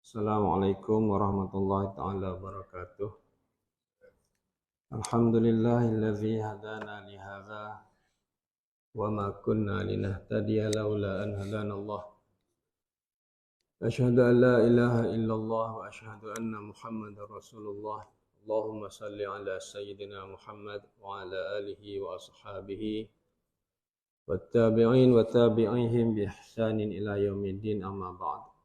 Assalamualaikum warahmatullahi taala wabarakatuh. Alhamdulillahillazi hadana li hadza wa ma kunna linahtadiya laula an hadanallah. Asyhadu an la ilaha illallah wa asyhadu anna Muhammadar Rasulullah. Allahumma salli ala sayyidina Muhammad wa ala alihi wa ashabihi wattabi'in wa tabi'ihim bi ihsanin ila yaumiddin amma ba'd.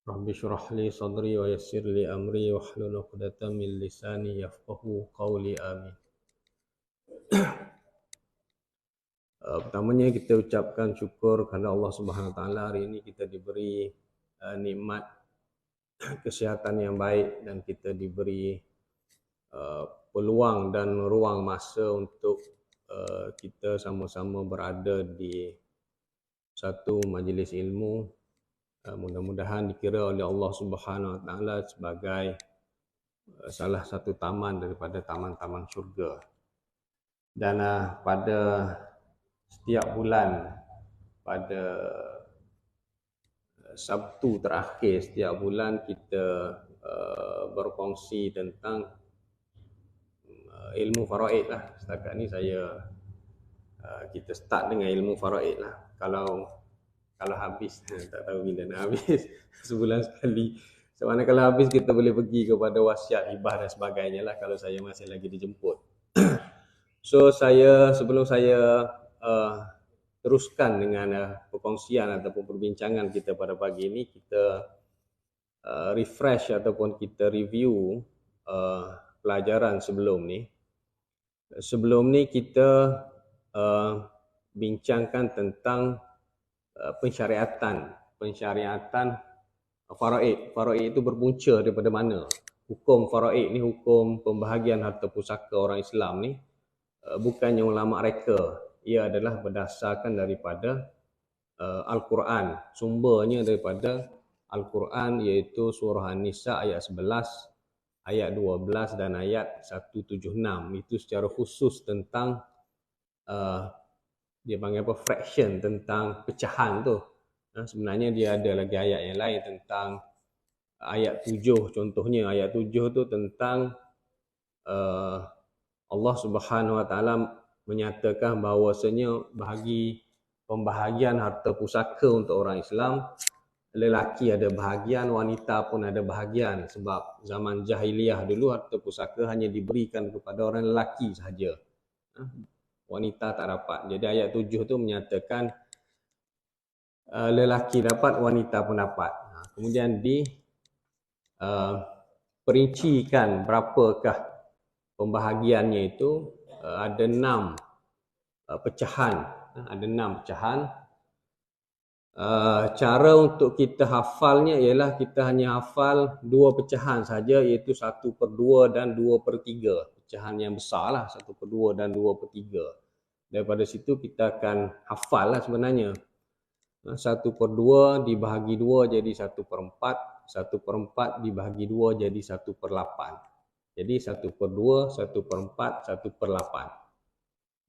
Rabbi syrah li sadri wa yassir li amri wahlul 'uqdatam min lisani yafqahu qawli amin. Pertamanya kita ucapkan syukur kepada Allah Subhanahu Wa Taala. Hari ini kita diberi nikmat kesihatan yang baik dan kita diberi peluang dan ruang masa untuk kita sama-sama berada di satu majlis ilmu. Mudah-mudahan dikira oleh Allah Subhanahu Wa Taala sebagai salah satu taman daripada taman-taman syurga. Dan pada setiap bulan, pada Sabtu terakhir setiap bulan kita berkongsi tentang ilmu faraid lah. Setakat ni kita start dengan ilmu faraid lah. Kalau habis, tak tahu bila nak habis, sebulan sekali. Sebab kalau habis kita boleh pergi kepada wasiat, hibah dan sebagainya lah kalau saya masih lagi dijemput. So sebelum saya teruskan dengan perkongsian ataupun perbincangan kita pada pagi ini, kita refresh ataupun kita review pelajaran sebelum ni. Sebelum ni kita bincangkan tentang pensyariatan faraid. Faraid itu berpunca daripada mana? Hukum faraid ni, hukum pembahagian harta pusaka orang Islam ni, bukannya ulama reka. Ia adalah berdasarkan daripada Al-Quran. Sumbernya daripada Al-Quran, iaitu surah An-Nisa ayat 11, ayat 12 dan ayat 176. Itu secara khusus tentang dia panggil apa, fraction, tentang pecahan tu. Sebenarnya dia ada lagi ayat yang lain tentang ayat 7 contohnya. Ayat 7 tu tentang Allah Subhanahu Wa Taala menyatakan bahawasanya bagi pembahagian harta pusaka untuk orang Islam, lelaki ada bahagian, wanita pun ada bahagian. Sebab zaman jahiliyah dulu harta pusaka hanya diberikan kepada orang lelaki sahaja, wanita tak dapat. Jadi ayat 7 tu menyatakan lelaki dapat, wanita pun dapat. Kemudian diperincikan berapakah pembahagiannya itu. Ada 6 pecahan. Cara untuk kita hafalnya ialah kita hanya hafal 2 pecahan saja, iaitu 1/2 dan 2/3. Pecahan yang besar lah, 1/2 dan 2/3. Daripada situ kita akan hafal lah sebenarnya. 1/2 dibahagi 2 jadi 1/4. 1/4 dibahagi 2 jadi 1/8. Jadi 1/2, 1/4, 1/8.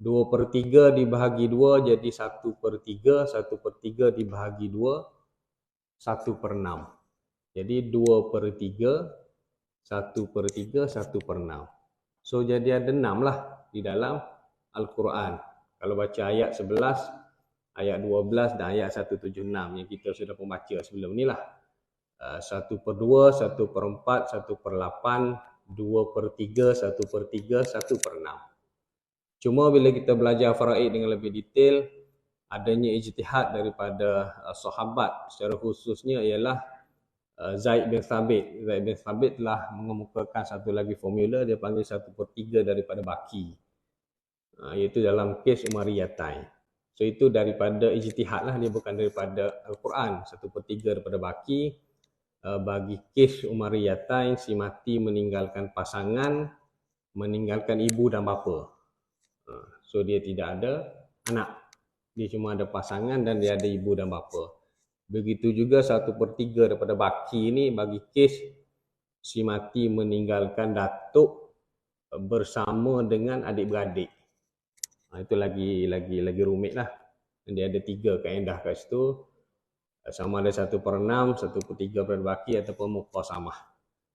2/3 dibahagi 2 jadi 1/3. 1/3 dibahagi 2, 1/6. Jadi 2/3, 1/3, 1/6. So jadi ada 6 lah di dalam Al-Quran. Kalau baca ayat 11, ayat 12 dan ayat 176 yang kita sudah membaca sebelum ni lah. 1/2, 1/4, 1/8, 2/3, 1/3, 1/6. Cuma bila kita belajar faraid dengan lebih detail, adanya ijtihad daripada sahabat, secara khususnya ialah Zaid bin Thabit. Zaid bin Thabit telah mengemukakan satu lagi formula, dia panggil 1/3 daripada baki, iaitu dalam kes Umariyatain. So itu daripada ijtihad lah, dia bukan daripada Al-Quran. 1/3 daripada baki. Bagi kes Umariyatain, si mati meninggalkan pasangan, meninggalkan ibu dan bapa. So dia tidak ada anak, dia cuma ada pasangan dan dia ada ibu dan bapa. Begitu juga 1/3 daripada baki ni bagi kes si mati meninggalkan datuk bersama dengan adik-beradik. Itu lagi rumit lah. Dia ada 3 kaedah kat situ. sama ada 1/6, 1/3 berbaki ataupun muqasamah.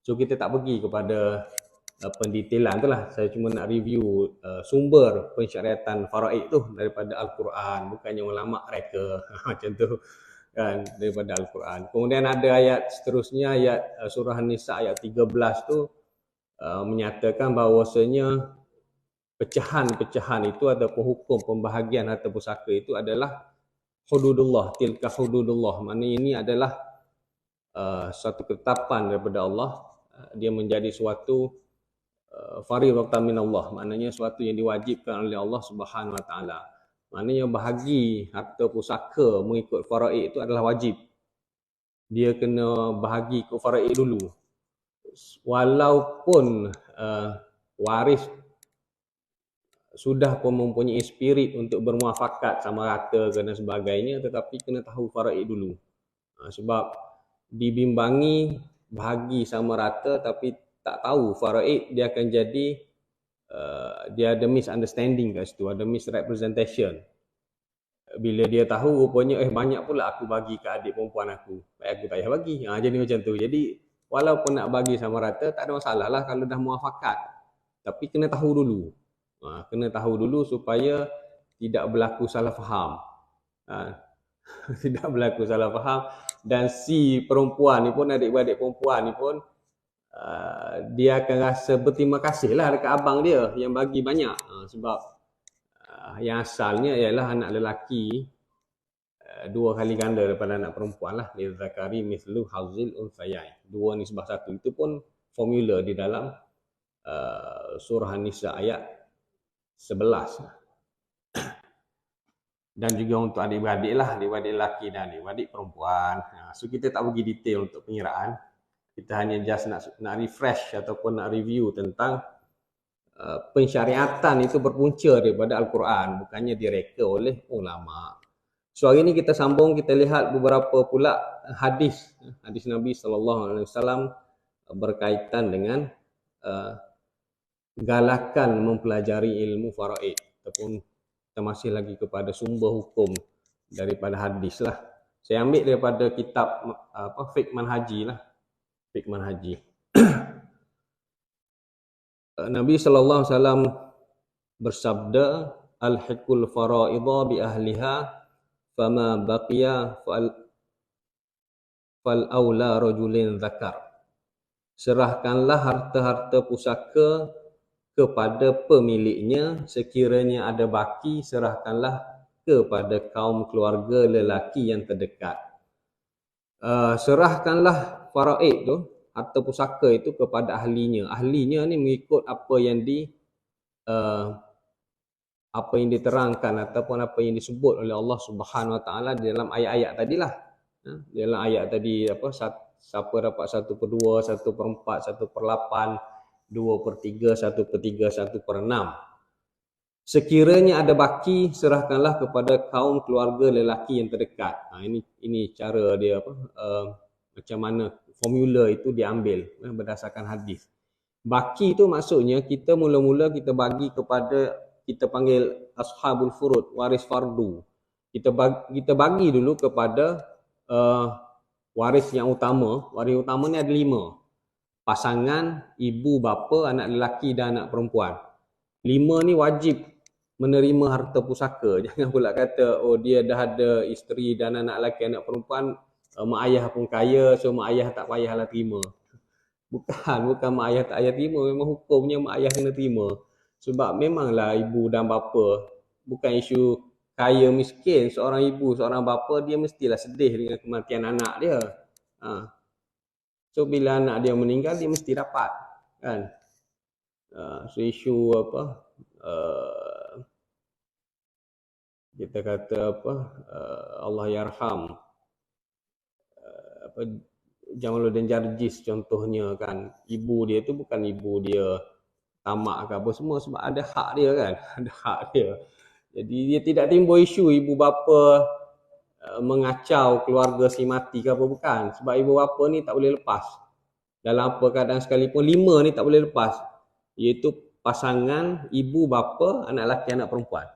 So kita tak pergi kepada pendetailan tu lah. Saya cuma nak review sumber pensyariatan faraid tu daripada Al-Quran, bukannya ulama reka macam tu kan, daripada Al-Quran. Kemudian ada ayat seterusnya, ayat surah An-Nisa ayat 13 tu menyatakan bahawasanya pecahan-pecahan itu ataupun hukum pembahagian harta pusaka itu adalah hududullah, tilka hududullah. Maknanya ini adalah suatu ketetapan daripada Allah. Dia menjadi suatu fariidatan min Allah. Maknanya suatu yang diwajibkan oleh Allah Subhanahu Wa Taala. Maknanya bahagi harta pusaka mengikut faraid itu adalah wajib. Dia kena bahagi ikut faraid dulu. Walaupun waris sudah pun mempunyai spirit untuk bermuafakat sama rata dan sebagainya, tetapi kena tahu faraid dulu. Sebab dibimbangi bahagi sama rata tapi tak tahu faraid, dia akan jadi dia ada misunderstanding kat situ, ada misrepresentation. Bila dia tahu rupanya banyak pula aku bagi ke adik perempuan aku, baik aku tak payah bagi. Jadi macam tu. Jadi walaupun nak bagi sama rata tak ada masalah lah kalau dah muafakat. Tapi kena tahu dulu. Kena tahu dulu supaya tidak berlaku salah faham. Tidak berlaku salah faham. Dan si perempuan ni pun, adik-beradik perempuan ni pun, dia akan rasa berterima kasih lah dekat abang dia yang bagi banyak. Sebab yang asalnya ialah anak lelaki 2 kali ganda daripada anak perempuan lah. Lidzakari mithlu hazil unthayain. 2 nisbah 1. Itu pun formula di dalam surah An-Nisa ayat 11. Dan juga untuk adik-beradik lah, adik-beradik lelaki dan adik-beradik perempuan. So kita tak pergi detail untuk pengiraan. Kita hanya just nak refresh ataupun nak review tentang pensyariatan itu berpunca daripada Al-Quran, bukannya direka oleh ulama. So hari ini kita sambung, kita lihat beberapa pula hadis Nabi SAW berkaitan dengan galakan mempelajari ilmu faraid, ataupun kita masih lagi kepada sumber hukum daripada hadis lah. Saya ambil daripada kitab Fiqh Manhaji lah. Fiqh Manhaji. Nabi SAW bersabda, Al-hiqul faraidha bi ahliha fama baqiya fal aula rajulin zakar. Serahkanlah harta-harta pusaka kepada pemiliknya, sekiranya ada baki serahkanlah kepada kaum keluarga lelaki yang terdekat. Serahkanlah faraid tu, harta pusaka itu kepada ahlinya. Ahlinya ni mengikut apa yang diterangkan ataupun apa yang disebut oleh Allah Subhanahu Wa Taala dalam ayat-ayat tadilah. Dalam ayat tadi siapa dapat 1/2, 1/4, 1/8, 2/3, 1/3, 1/6. Sekiranya ada baki, serahkanlah kepada kaum keluarga lelaki yang terdekat. Ini cara dia macam mana formula itu diambil berdasarkan hadis. Baki itu maksudnya kita mula-mula kita bagi kepada, kita panggil ashabul furud, waris fardu. Kita bagi dulu kepada waris yang utama. Waris utama ni ada 5. Pasangan, ibu, bapa, anak lelaki dan anak perempuan. 5 ni wajib menerima harta pusaka. Jangan pula kata dia dah ada isteri dan anak lelaki, anak perempuan, mak ayah pun kaya, so mak ayah tak payahlah terima. Bukan mak ayah tak payah terima, memang hukumnya mak ayah kena terima. Sebab memanglah ibu dan bapa, bukan isu kaya miskin, seorang ibu, seorang bapa dia mestilah sedih dengan kematian anak dia. So bila anak dia meninggal, dia mesti dapat, kan? So isu kita kata Allah yarham Jamaluddin Jarjis contohnya, kan, ibu dia tu bukan ibu dia tamak ke apa semua, sebab ada hak dia, kan. Ada hak dia. Jadi dia tidak timbul isu ibu bapa mengacau keluarga si mati ke apa, bukan. Sebab ibu bapa ni tak boleh lepas. Dalam apa keadaan sekalipun, 5 ni tak boleh lepas. Iaitu pasangan, ibu bapa, anak lelaki, anak perempuan.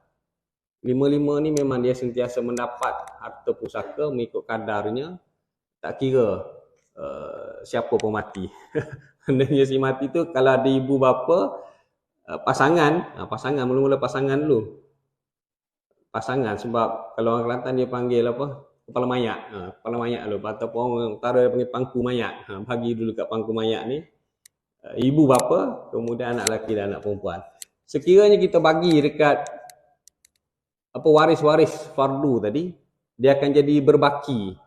Lima-lima ni memang dia sentiasa mendapat harta pusaka mengikut kadarnya, tak kira siapa pun mati. Maknanya si mati tu kalau ada ibu bapa, pasangan mula-mula pasangan dulu. Pasangan, sebab kalau orang Kelantan dia panggil apa? Kepala mayat. Kepala mayat dulu. Ataupun orang utara dia panggil pangku mayat. Bagi dulu kat pangku mayat ni ibu bapa, kemudian anak lelaki dan anak perempuan. Sekiranya kita bagi dekat waris-waris fardu tadi, dia akan jadi berbaki.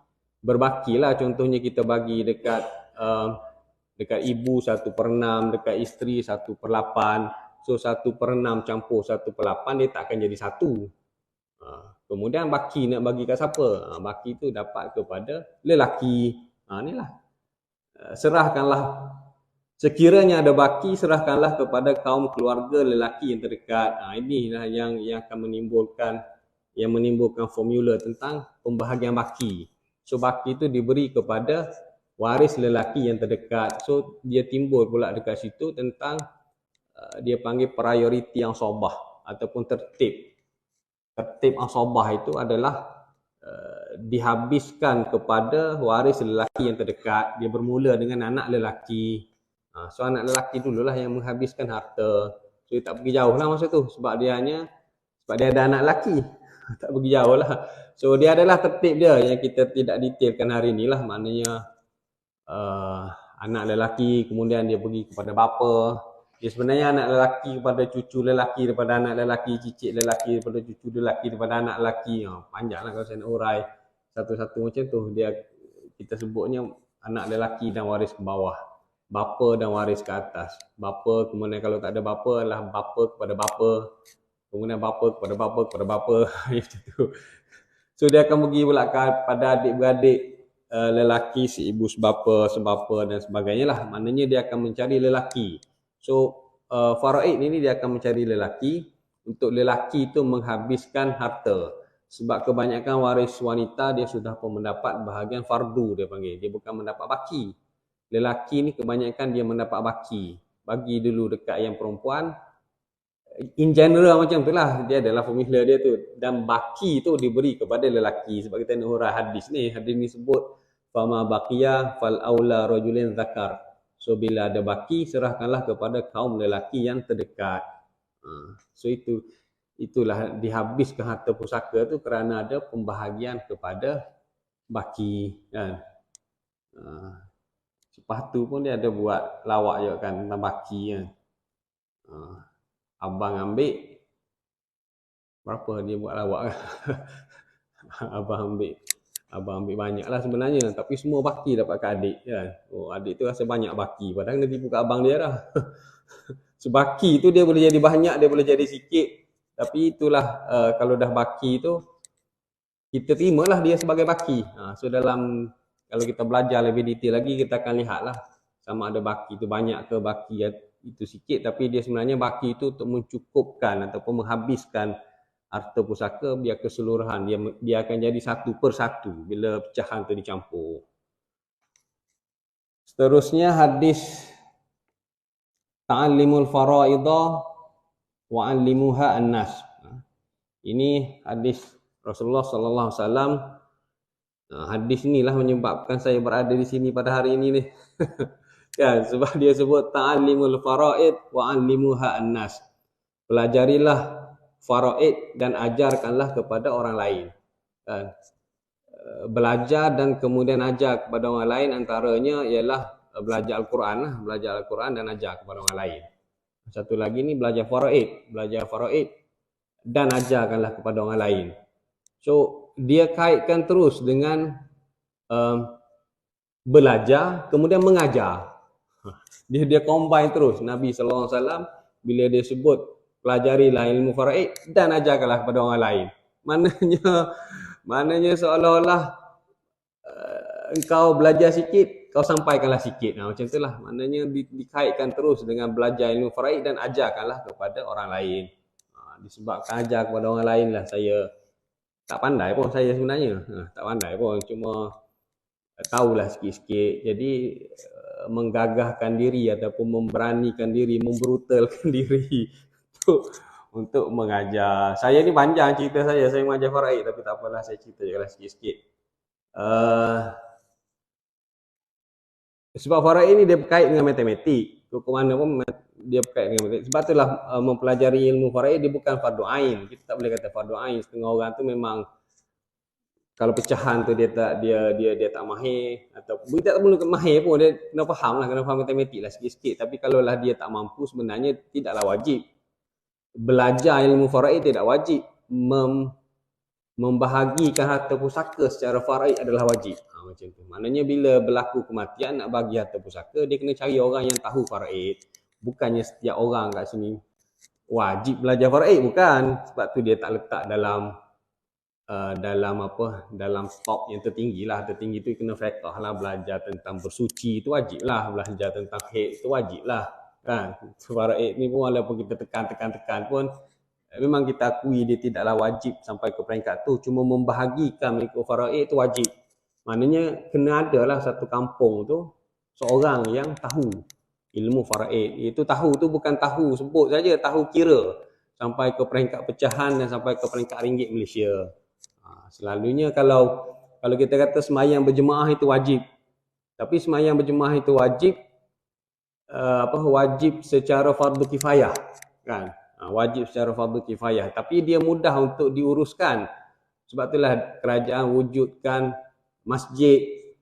Berbakilah, contohnya kita bagi dekat ibu 1/6, dekat isteri 1/8. So 1/6 campur 1/8 dia tak akan jadi 1. Kemudian baki nak bagi kat siapa? Baki tu dapat kepada lelaki. Inilah. Serahkanlah, sekiranya ada baki, serahkanlah kepada kaum keluarga lelaki yang terdekat. Inilah yang akan menimbulkan formula tentang pembahagian baki. So baki itu diberi kepada waris lelaki yang terdekat. So dia timbul pula dekat situ tentang dia panggil priority yang sobah ataupun tertib. Tertib asabah itu adalah dihabiskan kepada waris lelaki yang terdekat. Dia bermula dengan anak lelaki. So anak lelaki dululah yang menghabiskan harta. So dia tak pergi jauh lah masa tu, sebab dia ada anak lelaki. Tak pergi jauh lah. So dia adalah tertib dia yang kita tidak detailkan hari ni lah. Maknanya anak lelaki, kemudian dia pergi kepada bapa. Dia sebenarnya anak lelaki kepada cucu lelaki, daripada anak lelaki, cicit lelaki daripada cucu lelaki, daripada anak lelaki. Panjanglah kalau saya nak urai satu-satu macam tu. Kita sebutnya anak lelaki dan waris ke bawah, bapa dan waris ke atas. Bapa, kemudian kalau tak ada bapa adalah bapa kepada bapa, kemudian bapa kepada bapa kepada bapa. Macam tu. So dia akan pergi pula pada adik-beradik lelaki, si ibu sebapa dan sebagainya lah. Maknanya dia akan mencari lelaki. So faraid ini dia akan mencari lelaki. Untuk lelaki itu menghabiskan harta. Sebab kebanyakan waris wanita dia sudah pun mendapat bahagian fardu, dia panggil. Dia bukan mendapat baki. Lelaki ni kebanyakan dia mendapat baki. Bagi dulu dekat yang perempuan. In general macam tu lah. Dia adalah formula dia tu. Dan baki tu diberi kepada lelaki. Sebab kita nak hurai hadis ni. Hadis ni sebut fama baqiya fal aula rajulin zakar. So bila ada baki, serahkanlah kepada kaum lelaki yang terdekat. So itulah dihabiskan harta pusaka tu kerana ada pembahagian kepada baki kan. Sepatu pun dia ada buat lawak je kan tentang baki kan. Abang ambil berapa dia buat lawak kan. Abang ambil banyak lah sebenarnya. Tapi semua baki dapat ke adik kan. Adik tu rasa banyak baki. Padahal kena tipu ke abang dia dah. So baki tu dia boleh jadi banyak, dia boleh jadi sikit. Tapi itulah kalau dah baki tu, kita terimalah dia sebagai baki. So kalau kita belajar lebih detail lagi, kita akan lihat lah. Sama ada baki tu banyak ke baki itu sikit. Tapi dia sebenarnya baki itu untuk mencukupkan ataupun menghabiskan harta pusaka biar keseluruhan. Dia akan jadi 1/1 bila pecahan tu dicampur. Seterusnya hadis ta'allimul fara'idha wa'allimuha an-nas. Ini hadis Rasulullah sallallahu alaihi wasallam. Hadis inilah menyebabkan saya berada di sini pada hari ini ni. Kan, sebab dia sebut ta'allimul fara'id wa'allimuha an-nas. Pelajarilah faraid dan ajarkanlah kepada orang lain. Belajar dan kemudian ajar kepada orang lain antaranya ialah belajar Al-Quran lah. Belajar Al-Quran dan ajar kepada orang lain. Satu lagi ni belajar faraid dan ajarkanlah kepada orang lain. So dia kaitkan terus dengan belajar kemudian mengajar. Dia combine terus. Nabi sallallahu alaihi wasallam bila dia sebut pelajarilah ilmu faraid dan ajarkanlah kepada orang lain. Maknanya seolah-olah engkau belajar sikit, kau sampaikanlah sikit. Macam itulah. Maknanya dikaitkan terus dengan belajar ilmu faraid dan ajarkanlah kepada orang lain. Disebabkan ajar kepada orang lain lah saya tak pandai pun saya sebenarnya. Tak pandai pun, cuma tahulah sikit-sikit. Jadi menggagahkan diri ataupun memberanikan diri, membrutalkan diri. untuk mengajar. Saya ni panjang cerita saya mengajar faraid, tapi tak apalah, saya cerita je lah sikit-sikit. Sebab faraid ni dia berkait dengan matematik. Ke mana pun dia berkait dengan matematik. Sebab itulah mempelajari ilmu faraid dia bukan fardu ain. Kita tak boleh kata fardu ain. Setengah orang tu memang kalau pecahan tu dia tak mahir, atau dia tak perlu mahir pun, dia kena faham matematik lah sikit-sikit. Tapi kalau lah dia tak mampu, sebenarnya tidaklah wajib. Belajar ilmu faraid tidak wajib. Membahagikan harta pusaka secara faraid adalah wajib. Macam tu. Maknanya bila berlaku kematian nak bagi harta pusaka, dia kena cari orang yang tahu faraid. Bukannya setiap orang kat sini wajib belajar faraid, bukan. Sebab tu dia tak letak dalam dalam top yang tertinggi lah. Tertinggi tu kena fiqh lah, belajar tentang bersuci itu wajib lah, belajar tentang haid itu wajib lah kan. Faraid ni pun walaupun kita tekan pun memang kita akui dia tidaklah wajib sampai ke peringkat tu. Cuma membahagikan mengikut faraid itu wajib. Maknanya kena ada lah satu kampung tu seorang yang tahu ilmu faraid. Itu tahu tu bukan tahu sebut saja, tahu kira sampai ke peringkat pecahan dan sampai ke peringkat ringgit Malaysia. Selalunya kalau kita kata semayang berjemaah itu wajib, tapi semayang berjemaah itu wajib wajib secara fardu kifayah kan. Wajib secara fardu kifayah, tapi dia mudah untuk diuruskan. Sebab itulah kerajaan wujudkan masjid,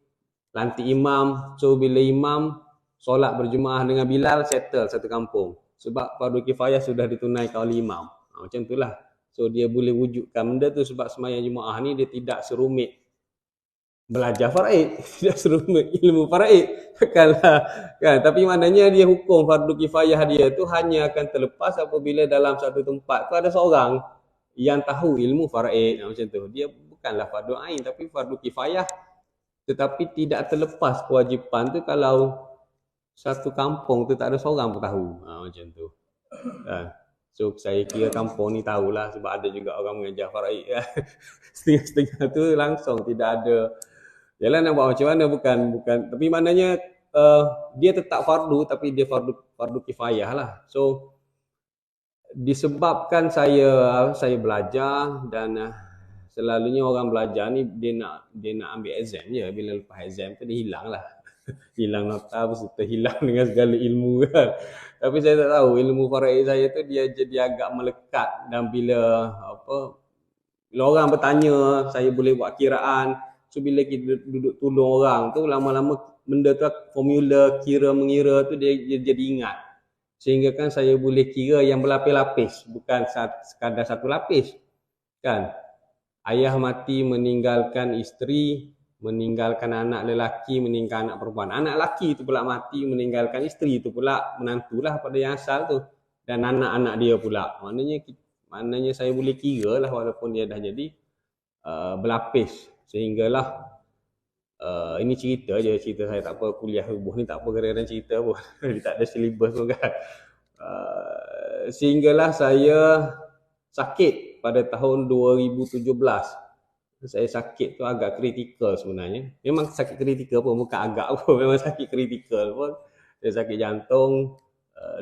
lantik imam. So bila imam solat berjemaah dengan Bilal, settle satu kampung. Sebab fardu kifayah sudah ditunaikan oleh imam. Macam itulah. So dia boleh wujudkan benda tu. Sebab semayang jemaah ni dia tidak serumit belajar faraid, tidak serumit ilmu faraid kan. Tapi maknanya dia hukum fardu kifayah dia tu hanya akan terlepas apabila dalam satu tempat tu ada seorang yang tahu ilmu faraid. Macam tu. Dia bukanlah fardu ain tapi fardu kifayah, tetapi tidak terlepas kewajipan tu kalau satu kampung tu tak ada seorang pun tahu. Macam tu. So saya kira kampung ni tahulah, sebab ada juga orang mengajar faraid. Setengah-setengah tu langsung tidak ada. Yalah, nak buat macam mana, bukan. Tapi maknanya dia tetap fardu, tapi dia fardu kifayah lah. So disebabkan saya belajar, dan selalunya orang belajar ni dia nak ambil exam je. Bila lepas exam tu dia hilang lah. Hilang nota beserta hilang dengan segala ilmu kan. Tapi saya tak tahu ilmu faraid saya tu dia jadi agak melekat, dan bila orang bertanya saya boleh buat kiraan. So bila kita duduk tolong orang tu, lama-lama benda tu, formula kira mengira tu dia jadi ingat. Sehingga kan saya boleh kira yang berlapis-lapis, bukan sekadar satu lapis kan. Ayah mati meninggalkan isteri, meninggalkan anak lelaki, meninggalkan anak perempuan. Anak lelaki tu pula mati meninggalkan isteri, tu pula menantulah pada yang asal tu, dan anak-anak dia pula. Maknanya saya boleh kira lah walaupun dia dah jadi berlapis. Sehinggalah ini cerita saya, tak apa, kuliah rubuh ni tak apa, kadang-kadang cerita pun tak ada syllabus pun kan. Sehinggalah saya sakit pada tahun 2017. Saya sakit tu agak kritikal sebenarnya. Memang sakit kritikal pun, bukan agak pun, memang sakit kritikal pun. Saya sakit jantung,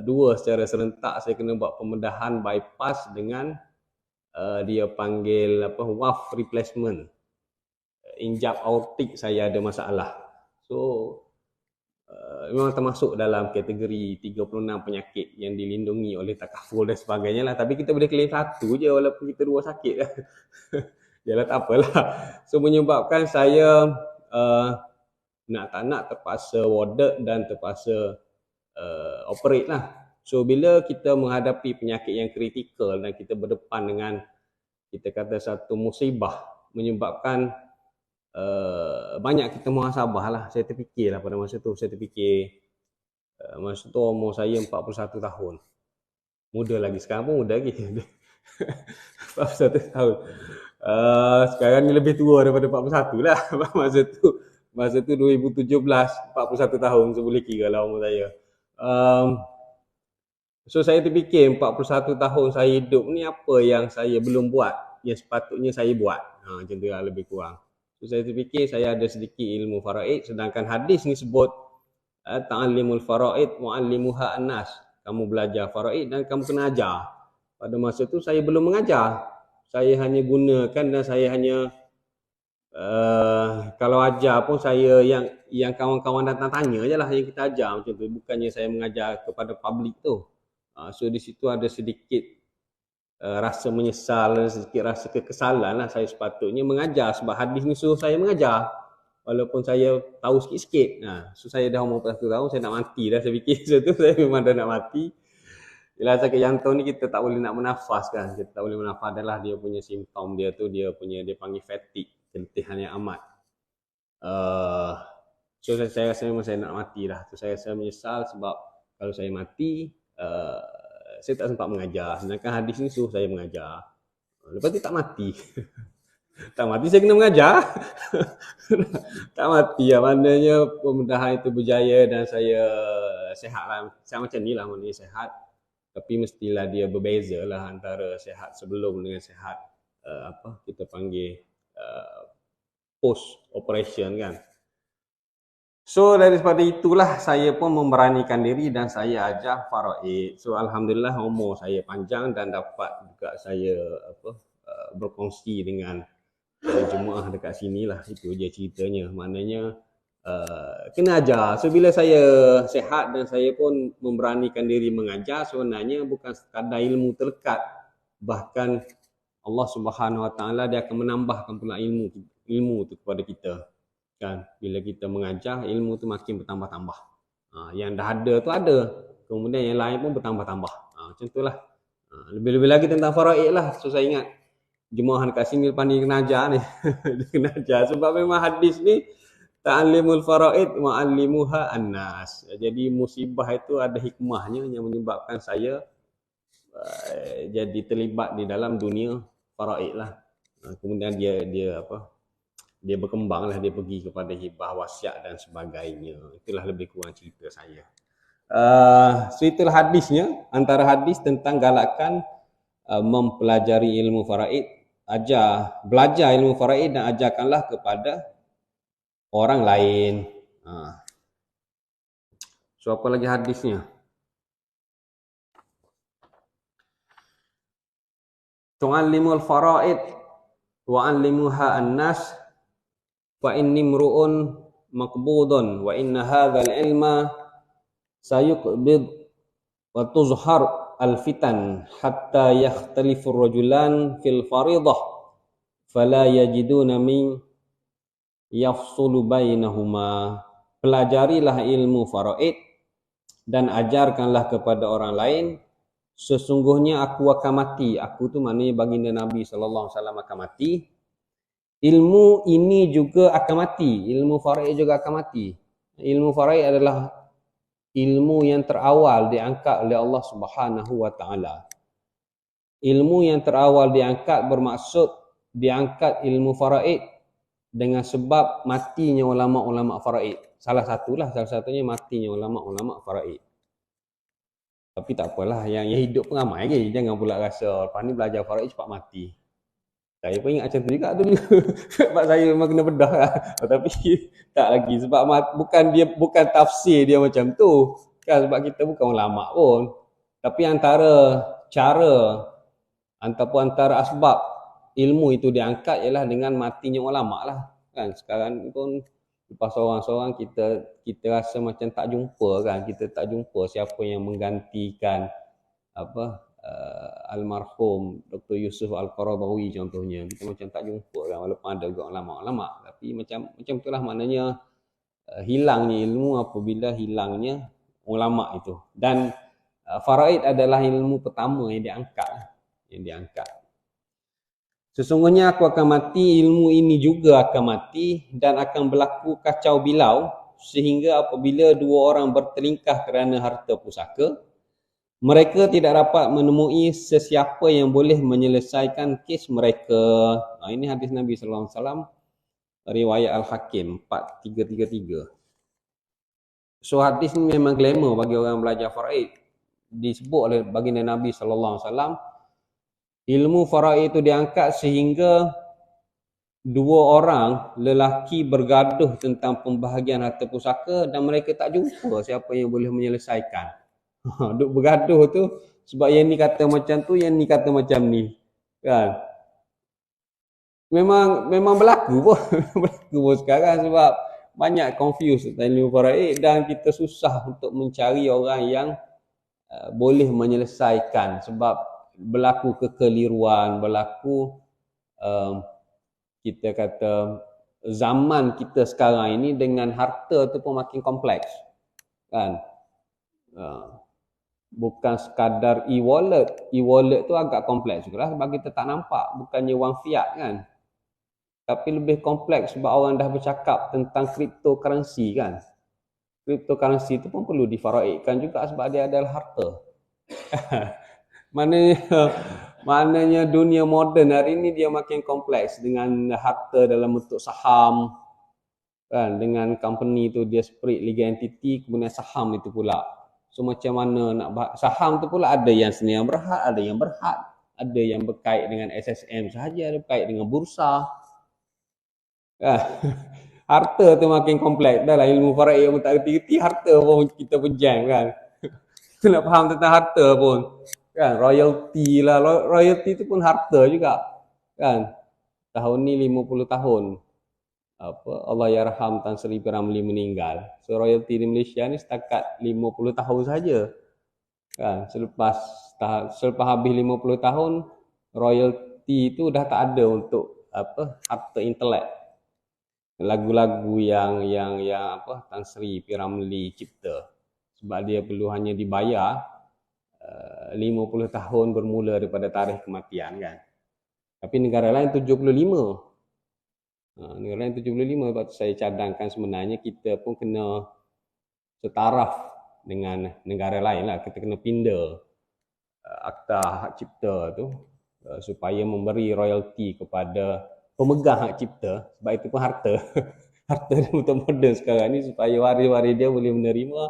2 secara serentak. Saya kena buat pembedahan bypass dengan dia panggil WAF replacement. Injap aortik saya ada masalah. So memang termasuk dalam kategori 36 penyakit yang dilindungi oleh takaful dan sebagainya lah. Tapi kita boleh claim satu je walaupun kita 2 sakit lah. Yalah, tak apalah. So menyebabkan saya tak nak terpaksa warded dan terpaksa operate lah. So bila kita menghadapi penyakit yang kritikal dan kita berdepan dengan, kita kata, satu musibah, menyebabkan banyak kita muhasabah lah. Saya terfikir lah pada masa tu. Masa tu umur saya 41 tahun. Muda lagi. Sekarang pun muda lagi. 41 tahun. Sekarang ni lebih tua daripada 41 lah. Masa tu 2017, 41 tahun. So boleh kira lah umur saya. So saya terfikir 41 tahun saya hidup ni, apa yang saya belum buat yang sepatutnya saya buat. Macam tu lah lebih kurang. So saya terfikir saya ada sedikit ilmu faraid, sedangkan hadis ni sebut ta'allimul faraid mu'allimuha annas. Kamu belajar faraid dan kamu kena ajar. Pada masa tu saya belum mengajar. Saya hanya gunakan dan saya hanya kalau ajar pun saya yang kawan-kawan datang tanya je lah yang kita ajar macam tu. Bukannya saya mengajar kepada publik tu. So di situ ada sedikit rasa menyesal, sedikit rasa kekesalan lah saya sepatutnya mengajar sebab hadis ni suruh saya mengajar. Walaupun saya tahu sikit-sikit. So saya dah umur 41 tahun, saya nak mati dah saya fikir. So tu saya memang dah nak mati. Yelah sakit jantung ni kita tak boleh nak bernafas kan. Kita tak boleh bernafas adalah dia punya simptom dia tu, dia panggil fatigue, keletihan yang amat. So saya rasa memang saya nak mati dah. So saya rasa menyesal sebab kalau saya mati, saya tak sempat mengajar. Sedangkan hadis ni suruh saya mengajar. Lepas tu tak mati. Tak mati saya kena mengajar. Tak mati lah. Maknanya pemudahan itu berjaya dan saya sehat lah. Saya macam ni lah, maknanya sehat. Tapi mestilah dia berbeza lah antara sehat sebelum dengan sehat kita panggil post operation kan. So daripada itulah saya pun memberanikan diri dan saya ajar faraid. So alhamdulillah umur saya panjang dan dapat juga saya berkongsi dengan jemaah dekat sini lah. Itu je ceritanya. Maknanya kena ajar. So bila saya sehat dan saya pun memberanikan diri mengajar, sebenarnya bukan sekadar ilmu terlekat, bahkan Allah Subhanahu Wa Taala dia akan menambahkan pula ilmu tu kepada kita kan. Bila kita mengajar, ilmu tu makin bertambah-tambah. Yang dah ada tu ada, kemudian yang lain pun bertambah-tambah. Macam itulah. Lebih-lebih lagi tentang faraid lah. So saya ingat jemaah dekat sini lepas ni kena ajar ni. Kena ajar sebab memang hadis ni ta'allimul faraid ma'allimuha annas. Jadi musibah itu ada hikmahnya yang menyebabkan saya jadi terlibat di dalam dunia faraid lah. Kemudian dia berkembang lah, dia pergi kepada hibah, wasiat dan sebagainya. Itulah lebih kurang cerita saya. So itulah hadisnya, antara hadis tentang galakan mempelajari ilmu faraid, belajar ilmu faraid dan ajarkanlah kepada orang lain. So apa lagi hadisnya? Tu'allimul faraid wa 'allimuha an-nas fa inni mru'un maqbudun wa inna hadzal ilma sayuqbid wa tuzhar al-fitan hatta yakhtalifu ar-rajulan fil fariḍah fala yajiduna min yafsulu bainahuma. Pelajarilah ilmu faraid dan ajarkanlah kepada orang lain. Sesungguhnya aku akan mati. Aku tu maknanya baginda Nabi SAW akan mati. Ilmu ini juga akan mati. Ilmu faraid juga akan mati. Ilmu faraid adalah ilmu yang terawal diangkat oleh Allah Subhanahu Wa Taala. Ilmu yang terawal diangkat bermaksud diangkat ilmu faraid dengan sebab matinya ulama-ulama faraid. Salah satunya matinya ulama-ulama faraid. Tapi tak apalah, yang hidup pun ramai lagi. Jangan pula rasa lepas ni belajar faraid cepat mati. Saya pun ingat macam tu juga dulu. Sebab saya memang kena bedah lah. Tapi tak lagi. Sebab bukan tafsir dia macam tu. Kan, sebab kita bukan ulama pun. Tapi antara cara ataupun antara asbab ilmu itu diangkat ialah dengan matinya ulama lah. Kan, sekarang pun lepas seorang-seorang kita rasa macam tak jumpa kan. Kita tak jumpa siapa yang menggantikan almarhum Dr. Yusuf Al-Qaradawi contohnya. Kita macam tak jumpa kan, walaupun ada juga ulama-ulama. Tapi macam itulah maknanya hilangnya ilmu apabila hilangnya ulama itu. Dan faraid adalah ilmu pertama yang diangkat. Sesungguhnya aku akan mati, ilmu ini juga akan mati dan akan berlaku kacau bilau sehingga apabila dua orang bertelingkah kerana harta pusaka, mereka tidak dapat menemui sesiapa yang boleh menyelesaikan kes mereka. Ini hadis Nabi sallallahu alaihi wasallam, riwayat Al-Hakim 4333. So hadis ni memang glamour bagi orang belajar faraid. Disebut oleh baginda Nabi sallallahu alaihi wasallam, ilmu faraid itu diangkat sehingga dua orang lelaki bergaduh tentang pembahagian harta pusaka dan mereka tak jumpa siapa yang boleh menyelesaikan. Duk bergaduh tu sebab yang ni kata macam tu, yang ni kata macam ni. Kan? Memang berlaku pun. Berlaku pun sekarang sebab banyak confused tentang ilmu faraid dan kita susah untuk mencari orang yang boleh menyelesaikan sebab berlaku kekeliruan, berlaku um, kita kata zaman kita sekarang ini dengan harta tu pun makin kompleks kan. Bukan sekadar e-wallet tu agak kompleks juga lah sebab kita tak nampak, bukannya wang fiat kan, tapi lebih kompleks sebab orang dah bercakap tentang cryptocurrency kan. Cryptocurrency tu pun perlu difaraidkan juga sebab dia adalah harta. Maknanya dunia moden hari ini dia makin kompleks dengan harta dalam bentuk saham kan, dengan company tu dia separate legal entity, kemudian saham itu pula. So macam mana nak saham tu pula ada yang senia berhad, ada yang berhad, ada yang berkait dengan SSM sahaja, ada berkait dengan bursa. Kan? Harta tu makin kompleks. Dah lah ilmu faraid pun tak reti-reti, harta pun kita pejam kan. Kita nak faham tentang harta pun. Kan, royalty lah, royalty tu pun harta juga. Kan? Tahun ni 50 tahun. Allah yarham Tan Sri P. Ramlee meninggal. So royalty di Malaysia ni setakat 50 tahun saja. Kan, selepas habis 50 tahun royalty tu dah tak ada untuk harta intelek. Lagu-lagu yang Tan Sri P. Ramlee cipta. Sebab dia perlu hanya dibayar 50 tahun bermula daripada tarikh kematian kan. Tapi negara lain 75. Negara lain 75, sebab saya cadangkan sebenarnya kita pun kena setaraf dengan negara lain lah. Kita kena pindah akta hak cipta tu supaya memberi royalty kepada pemegang hak cipta, sebab itu pun harta. Harta untuk moden sekarang ni supaya waris-waris dia boleh menerima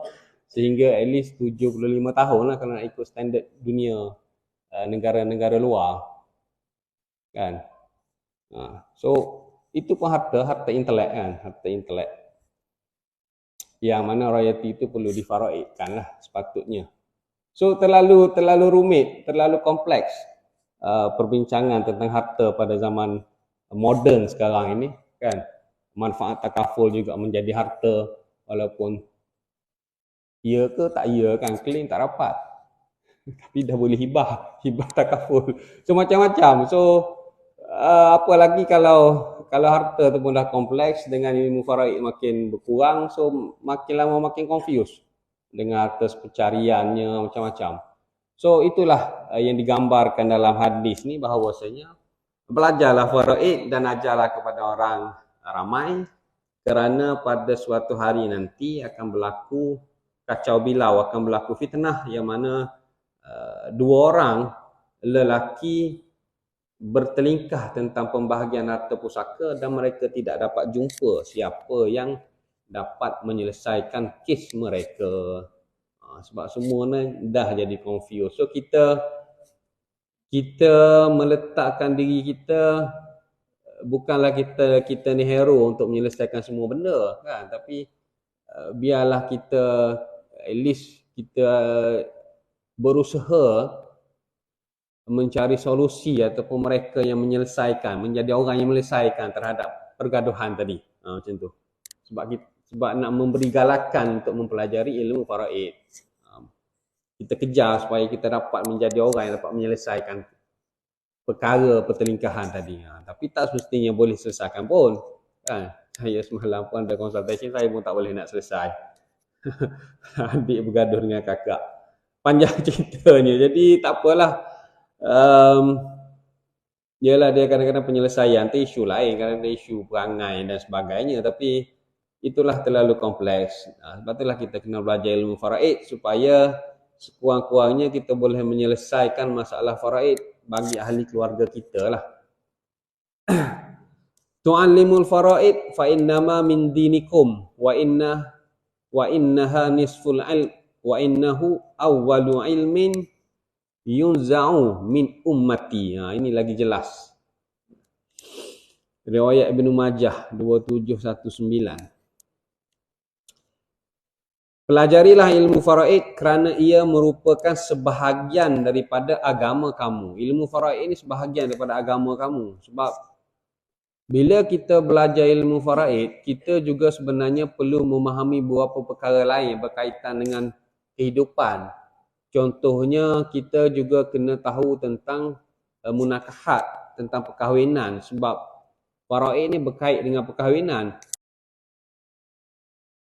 sehingga at least 75 tahun lah kalau nak ikut standard dunia negara-negara luar kan. So itu pun harta intelek kan, harta intelek yang mana royalty itu perlu difaraidkan lah sepatutnya. So terlalu rumit, terlalu kompleks perbincangan tentang harta pada zaman moden sekarang ini kan. Manfaat takaful juga menjadi harta walaupun ya ke tak ya kan, claim tak dapat tapi dah boleh hibah takaful. So macam-macam. So apa lagi kalau harta tu pun dah kompleks, dengan ilmu faraid makin berkurang, so makin lama makin confused dengan harta pencariannya macam-macam. So itulah yang digambarkan dalam hadis ni, bahawasanya belajarlah faraid dan ajarlah kepada orang ramai, kerana pada suatu hari nanti akan berlaku kacau bilau, akan berlaku fitnah yang mana dua orang lelaki bertelingkah tentang pembahagian harta pusaka dan mereka tidak dapat jumpa siapa yang dapat menyelesaikan kes mereka. Sebab semua ni dah jadi confused. So kita meletakkan diri kita, bukanlah kita ni hero untuk menyelesaikan semua benda kan, tapi biarlah kita at least kita berusaha mencari solusi ataupun mereka yang menyelesaikan, menjadi orang yang menyelesaikan terhadap pergaduhan tadi. Macam tu. Sebab nak memberi galakan untuk mempelajari ilmu faraid. Kita kejar supaya kita dapat menjadi orang yang dapat menyelesaikan perkara pertelingkahan tadi. Tapi tak semestinya boleh selesaikan pun. Kan? Saya semalam pun ada consultation, saya pun tak boleh nak selesai. Adik bergaduh dengan kakak. Panjang ceritanya. Jadi tak apalah. Yalah, dia kadang-kadang penyelesaian tu isu lain, kadang-kadang isu perangai dan sebagainya, tapi itulah terlalu kompleks. Sebab itulah kita kena belajar ilmu faraid supaya sekurang-kurangnya kita boleh menyelesaikan masalah faraid bagi ahli keluarga kita lah. Tu'allimul faraid fa innama min dinikum wa innaha nisful ilm wa innahu awwalu ilmin yunza'u min ummati. Ini lagi jelas. Riwayat Ibnu Majah 2719. Pelajarilah ilmu faraid kerana ia merupakan sebahagian daripada agama kamu. Ilmu faraid ini sebahagian daripada agama kamu. Sebab bila kita belajar ilmu faraid, kita juga sebenarnya perlu memahami beberapa perkara lain berkaitan dengan kehidupan. Contohnya, kita juga kena tahu tentang munakahat, tentang perkahwinan. Sebab faraid ini berkait dengan perkahwinan.